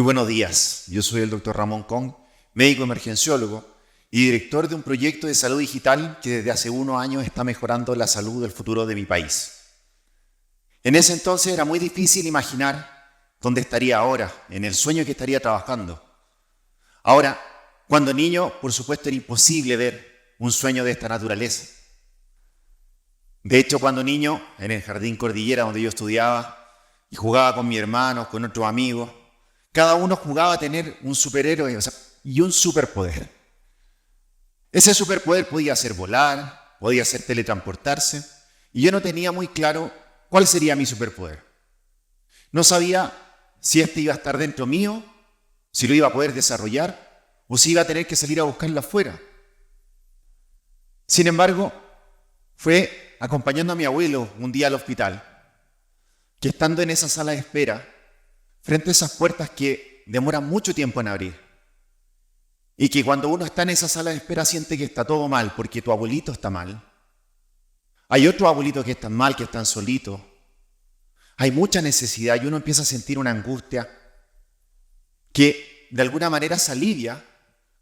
Muy buenos días, yo soy el doctor Ramón Kong, médico emergenciólogo y director de un proyecto de salud digital que desde hace unos años está mejorando la salud del futuro de mi país. En ese entonces era muy difícil imaginar dónde estaría ahora, en el sueño que estaría trabajando. Ahora, cuando niño, por supuesto, era imposible ver un sueño de esta naturaleza. De hecho, cuando niño, en el Jardín Cordillera donde yo estudiaba y jugaba con mis hermanos, con otros amigos, cada uno jugaba a tener un superhéroe, y un superpoder. Ese superpoder podía ser volar, podía ser teletransportarse, y yo no tenía muy claro cuál sería mi superpoder. No sabía si este iba a estar dentro mío, si lo iba a poder desarrollar, o si iba a tener que salir a buscarlo afuera. Sin embargo, fue acompañando a mi abuelo un día al hospital, que estando en esa sala de espera, frente a esas puertas que demoran mucho tiempo en abrir, y que cuando uno está en esa sala de espera siente que está todo mal porque tu abuelito está mal. Hay otros abuelitos que están mal, que están solitos. Hay mucha necesidad y uno empieza a sentir una angustia que de alguna manera se alivia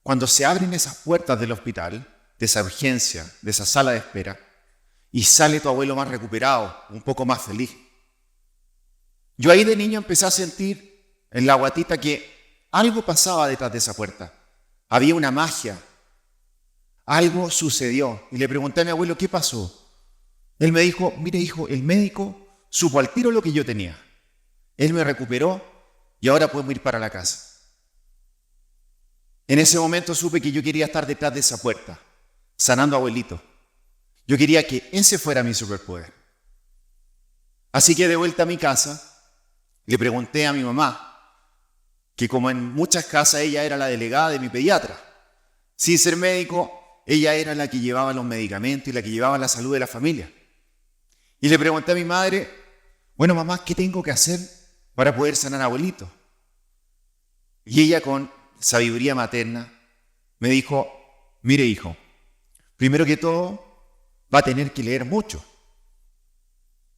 cuando se abren esas puertas del hospital, de esa urgencia, de esa sala de espera, y sale tu abuelo más recuperado, un poco más feliz. Yo ahí de niño empecé a sentir en la guatita que algo pasaba detrás de esa puerta. Había una magia. Algo sucedió. Y le pregunté a mi abuelo, ¿qué pasó? Él me dijo, mire hijo, el médico supo al tiro lo que yo tenía. Él me recuperó y ahora podemos ir para la casa. En ese momento supe que yo quería estar detrás de esa puerta, sanando a abuelito. Yo quería que ese fuera mi superpoder. Así que de vuelta a mi casa, le pregunté a mi mamá, que como en muchas casas ella era la delegada de mi pediatra. Sin ser médico, ella era la que llevaba los medicamentos y la que llevaba la salud de la familia. Y le pregunté a mi madre, bueno mamá, ¿qué tengo que hacer para poder sanar a abuelito? Y ella con sabiduría materna me dijo, mire hijo, primero que todo va a tener que leer mucho.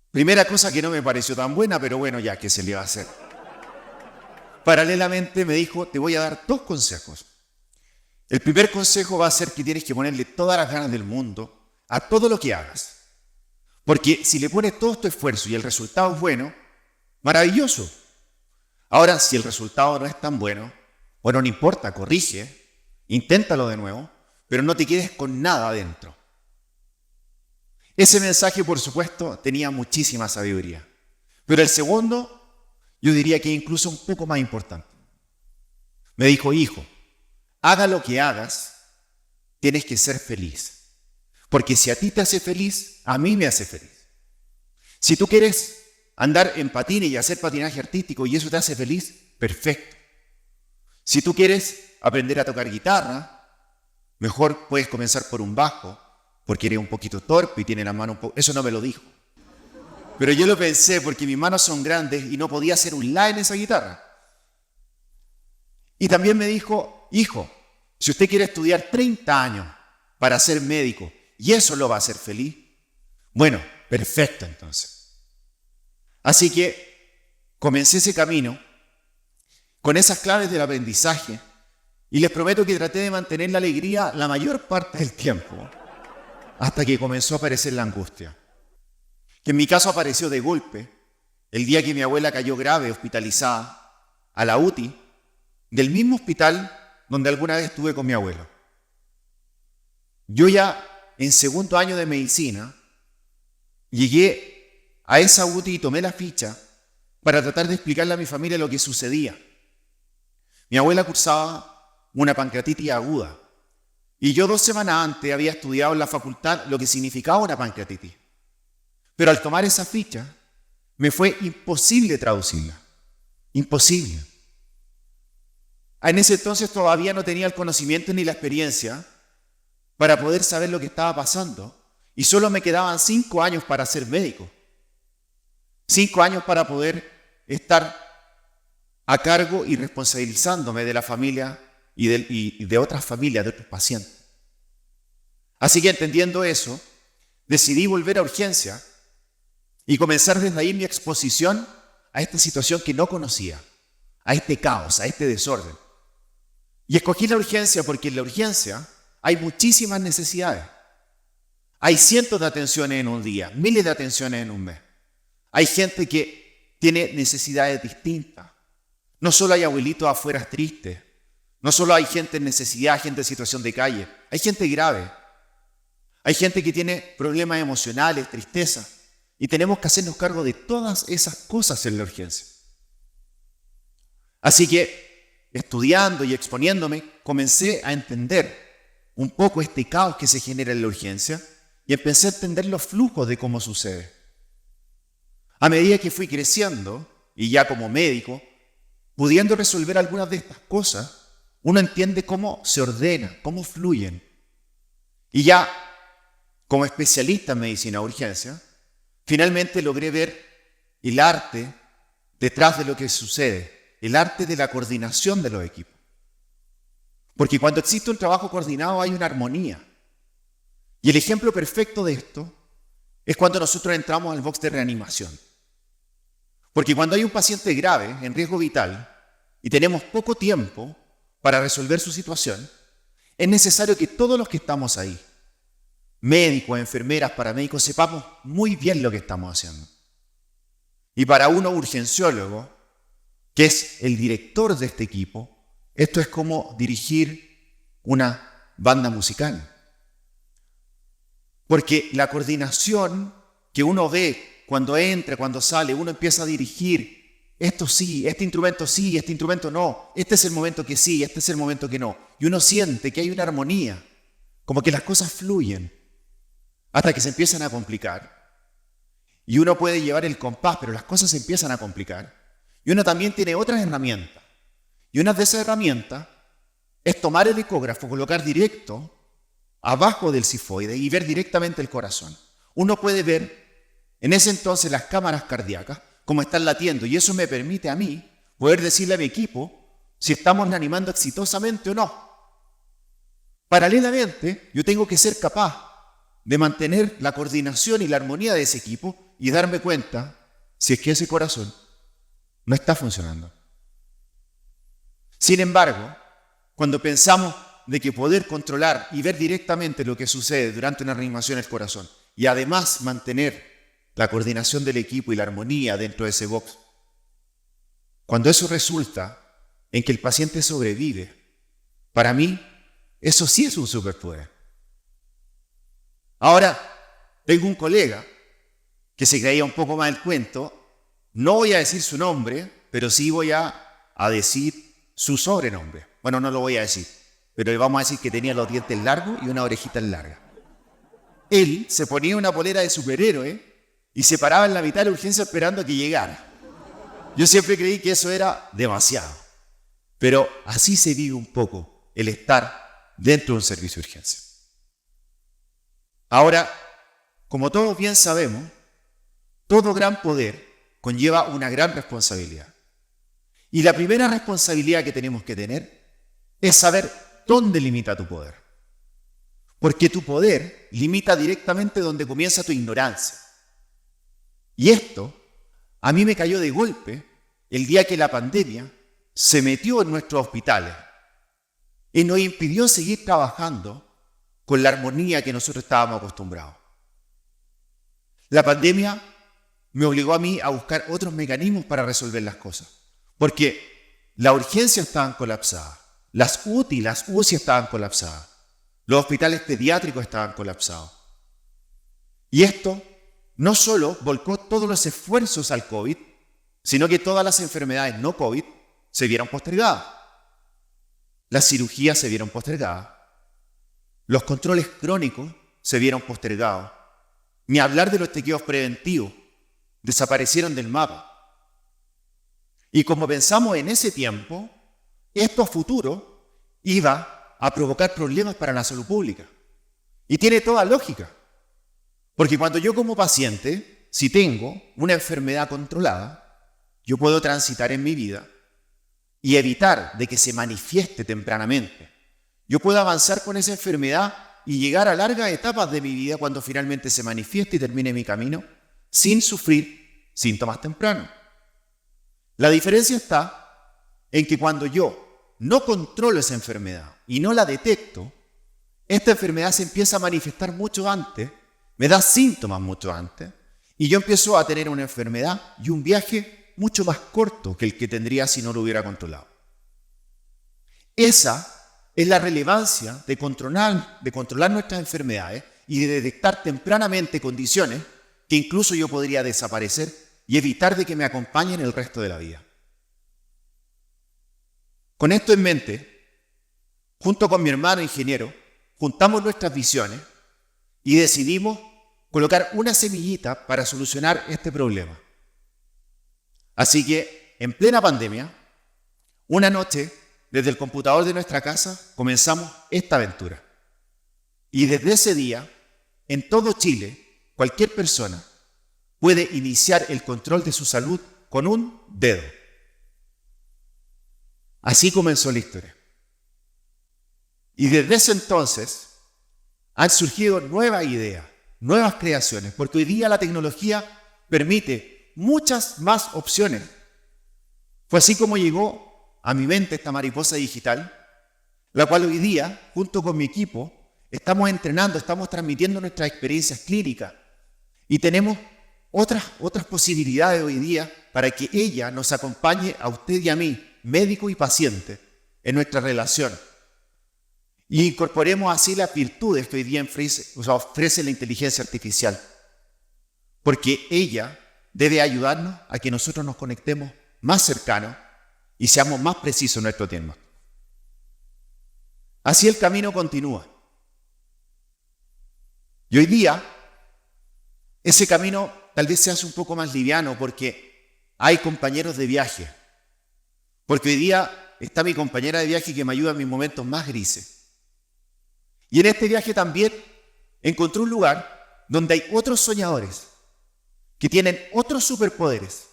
Primera cosa que no me pareció tan buena, pero bueno, ya, ¿qué se le va a hacer? Paralelamente me dijo, te voy a dar 2 consejos. El primer consejo va a ser que tienes que ponerle todas las ganas del mundo a todo lo que hagas. Porque si le pones todo tu esfuerzo y el resultado es bueno, maravilloso. Ahora, si el resultado no es tan bueno, bueno, no importa, corrige, inténtalo de nuevo, pero no te quedes con nada adentro. Ese mensaje, por supuesto, tenía muchísima sabiduría. Pero el segundo, yo diría que incluso un poco más importante. Me dijo, hijo, haga lo que hagas, tienes que ser feliz. Porque si a ti te hace feliz, a mí me hace feliz. Si tú quieres andar en patines y hacer patinaje artístico y eso te hace feliz, perfecto. Si tú quieres aprender a tocar guitarra, mejor puedes comenzar por un bajo, porque eres un poquito torpe y tiene la mano un poco... Eso no me lo dijo. Pero yo lo pensé porque mis manos son grandes y no podía hacer un la en esa guitarra. Y también me dijo, hijo, si usted quiere estudiar 30 años para ser médico y eso lo va a hacer feliz, bueno, perfecto entonces. Así que comencé ese camino con esas claves del aprendizaje y les prometo que traté de mantener la alegría la mayor parte del tiempo, hasta que comenzó a aparecer la angustia, que en mi caso apareció de golpe, el día que mi abuela cayó grave, hospitalizada, a la UTI, del mismo hospital donde alguna vez estuve con mi abuelo. Yo ya en segundo año de medicina, llegué a esa UTI y tomé la ficha para tratar de explicarle a mi familia lo que sucedía. Mi abuela cursaba una pancreatitis aguda, y yo 2 semanas antes había estudiado en la facultad lo que significaba una pancreatitis. Pero al tomar esa ficha, me fue imposible traducirla. Imposible. En ese entonces todavía no tenía el conocimiento ni la experiencia para poder saber lo que estaba pasando. Y solo me quedaban 5 años para ser médico. 5 años para poder estar a cargo y responsabilizándome de la familia y de otras familias, de otros pacientes. Así que entendiendo eso, decidí volver a urgencia y comenzar desde ahí mi exposición a esta situación que no conocía. a este caos, a este desorden. Y escogí la urgencia porque en la urgencia hay muchísimas necesidades. Hay cientos de atenciones en un día, miles de atenciones en un mes. Hay gente que tiene necesidades distintas. No solo hay abuelitos afuera tristes, no solo hay gente en necesidad, gente en situación de calle, hay gente grave. Hay gente que tiene problemas emocionales, tristeza, y tenemos que hacernos cargo de todas esas cosas en la urgencia. Así que, estudiando y exponiéndome, comencé a entender un poco este caos que se genera en la urgencia y empecé a entender los flujos de cómo sucede. A medida que fui creciendo, y ya como médico, pudiendo resolver algunas de estas cosas, uno entiende cómo se ordena, cómo fluyen. Y ya, como especialista en medicina de urgencia, finalmente logré ver el arte detrás de lo que sucede, el arte de la coordinación de los equipos. Porque cuando existe un trabajo coordinado hay una armonía. Y el ejemplo perfecto de esto es cuando nosotros entramos al box de reanimación. Porque cuando hay un paciente grave, en riesgo vital, y tenemos poco tiempo para resolver su situación, es necesario que todos los que estamos ahí, médicos, enfermeras, paramédicos, sepamos muy bien lo que estamos haciendo. Y para uno urgenciólogo, que es el director de este equipo, esto es como dirigir una banda musical. Porque la coordinación que uno ve cuando entra, cuando sale, uno empieza a dirigir, esto sí, este instrumento no, este es el momento que sí, este es el momento que no. Y uno siente que hay una armonía, como que las cosas fluyen, hasta que se empiezan a complicar. Y uno puede llevar el compás, pero las cosas se empiezan a complicar. Y uno también tiene otras herramientas. Y una de esas herramientas es tomar el ecógrafo, colocar directo abajo del cifoide y ver directamente el corazón. Uno puede ver en ese entonces las cámaras cardíacas, cómo están latiendo, y eso me permite a mí poder decirle a mi equipo si estamos reanimando exitosamente o no. Paralelamente, yo tengo que ser capaz de mantener la coordinación y la armonía de ese equipo y darme cuenta si es que ese corazón no está funcionando. Sin embargo, cuando pensamos de que poder controlar y ver directamente lo que sucede durante una reanimación del corazón y además mantener la coordinación del equipo y la armonía dentro de ese box, cuando eso resulta en que el paciente sobrevive, para mí eso sí es un superpoder. Ahora, tengo un colega que se creía un poco más el cuento, no voy a decir su nombre, pero sí voy a decir su sobrenombre. Bueno, no lo voy a decir, pero le vamos a decir que tenía los dientes largos y una orejita larga. Él se ponía una polera de superhéroe y se paraba en la mitad de la urgencia esperando a que llegara. Yo siempre creí que eso era demasiado, pero así se vive un poco el estar dentro de un servicio de urgencia. Ahora, como todos bien sabemos, todo gran poder conlleva una gran responsabilidad. Y la primera responsabilidad que tenemos que tener es saber dónde limita tu poder. Porque tu poder limita directamente donde comienza tu ignorancia. Y esto a mí me cayó de golpe el día que la pandemia se metió en nuestros hospitales y nos impidió seguir trabajando con la armonía que nosotros estábamos acostumbrados. La pandemia me obligó a mí a buscar otros mecanismos para resolver las cosas, porque las urgencias estaban colapsadas, las UTI, las UCI estaban colapsadas, los hospitales pediátricos estaban colapsados. Y esto no solo volcó todos los esfuerzos al COVID, sino que todas las enfermedades no COVID se vieron postergadas. Las cirugías se vieron postergadas. Los controles crónicos se vieron postergados. Ni hablar de los chequeos preventivos. Desaparecieron del mapa. Y como pensamos en ese tiempo, esto a futuro iba a provocar problemas para la salud pública. Y tiene toda lógica. Porque cuando yo como paciente, si tengo una enfermedad controlada, yo puedo transitar en mi vida y evitar de que se manifieste tempranamente. Yo puedo avanzar con esa enfermedad y llegar a largas etapas de mi vida cuando finalmente se manifieste y termine mi camino sin sufrir síntomas tempranos. La diferencia está en que cuando yo no controlo esa enfermedad y no la detecto, esta enfermedad se empieza a manifestar mucho antes, me da síntomas mucho antes, y yo empiezo a tener una enfermedad y un viaje mucho más corto que el que tendría si no lo hubiera controlado. Esa es la relevancia de controlar nuestras enfermedades y de detectar tempranamente condiciones que incluso yo podría desaparecer y evitar de que me acompañen el resto de la vida. Con esto en mente, junto con mi hermano ingeniero, juntamos nuestras visiones y decidimos colocar una semillita para solucionar este problema. Así que, en plena pandemia, una noche, desde el computador de nuestra casa, comenzamos esta aventura. Y desde ese día, en todo Chile, cualquier persona puede iniciar el control de su salud con un dedo. Así comenzó la historia. Y desde ese entonces han surgido nuevas ideas, nuevas creaciones, porque hoy día la tecnología permite muchas más opciones. Fue así como llegó a mi mente esta mariposa digital, la cual hoy día, junto con mi equipo, estamos entrenando, estamos transmitiendo nuestras experiencias clínicas y tenemos otras posibilidades hoy día para que ella nos acompañe a usted y a mí, médico y paciente, en nuestra relación. Y incorporemos así las virtudes que hoy día ofrece la inteligencia artificial. Porque ella debe ayudarnos a que nosotros nos conectemos más cercanos y seamos más precisos en nuestro tiempo. Así el camino continúa. Y hoy día, ese camino tal vez se hace un poco más liviano porque hay compañeros de viaje. Porque hoy día está mi compañera de viaje que me ayuda en mis momentos más grises. Y en este viaje también encontré un lugar donde hay otros soñadores que tienen otros superpoderes.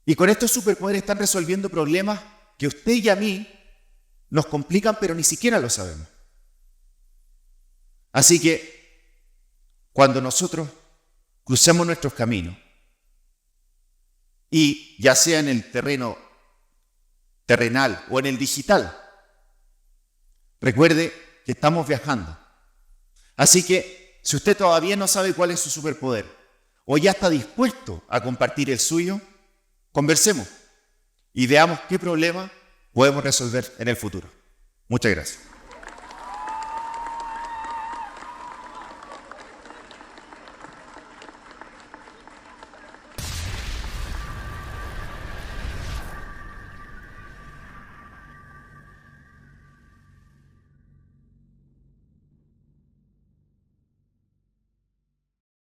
Y con estos superpoderes están resolviendo problemas que a usted y a mí nos complican, pero ni siquiera lo sabemos. Así que, cuando nosotros crucemos nuestros caminos, y ya sea en el terreno terrenal o en el digital, recuerde que estamos viajando. Así que, si usted todavía no sabe cuál es su superpoder, o ya está dispuesto a compartir el suyo, conversemos y veamos qué problema podemos resolver en el futuro. Muchas gracias.